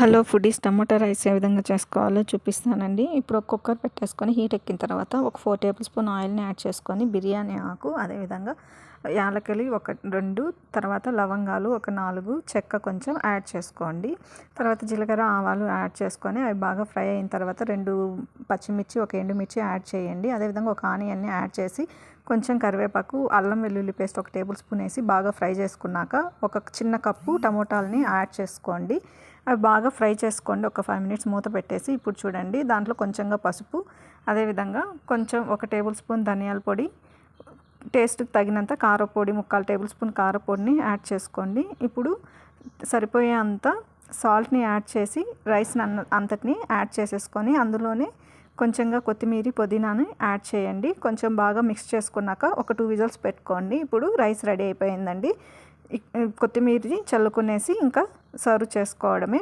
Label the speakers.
Speaker 1: Hello foodies, టమాటా rice ఏ విధంగా చేసుకోవాలో చూపిస్తానండి. ఇప్పుడు ఒక కుక్కర్ పెట్టేసుకొని హీట్ ఎక్కిన తర్వాత ఒక 4 టేబుల్ స్పూన్ ఆయిల్ని యాడ్ చేసుకొని బిర్యానీ ఆకు, అదేవిధంగా యాలకులు ఒక 2, తర్వాత లవంగాలు ఒక 4, చెక్క కొంచెం యాడ్ చేసుకోండి. తర్వాత జీలకర్ర, ఆవాలు యాడ్ చేసుకొని అవి బాగా ఫ్రై అయిన తర్వాత 2 పచ్చిమిర్చి, ఒక ఎండుమిర్చి యాడ్ చేయండి. అదేవిధంగా ఒక ఆనియన్ని యాడ్ చేసి కొంచెం కరివేపాకు, అల్లం వెల్లుల్లి పేస్ట్ ఒక టేబుల్ స్పూన్ వేసి బాగా ఫ్రై చేసుకున్నాక ఒక చిన్న కప్పు టమోటాలని యాడ్ చేసుకోండి. అవి బాగా ఫ్రై చేసుకోండి. ఒక 5 మినిట్స్ మూత పెట్టేసి ఇప్పుడు చూడండి, దాంట్లో కొంచెంగా పసుపు, అదేవిధంగా కొంచెం ఒక టేబుల్ స్పూన్ ధనియాల పొడి, టేస్ట్కి తగినంత కారపొడి, 3/4 టేబుల్ స్పూన్ కారపొడిని యాడ్ చేసుకోండి. ఇప్పుడు సరిపోయే అంత సాల్ట్ని యాడ్ చేసి రైస్ని అంతటిని యాడ్ చేసేసుకొని అందులోనే కొంచెంగా కొత్తిమీర, పుదీనాని యాడ్ చేయండి. కొంచెం బాగా మిక్స్ చేసుకున్నాక ఒక 2 విజిల్స్ పెట్టుకోండి. ఇప్పుడు రైస్ రెడీ అయిపోయిందండి. కొత్తిమీర చల్లుకునేసి ఇంకా సర్వ్ చేసుకోవడమే.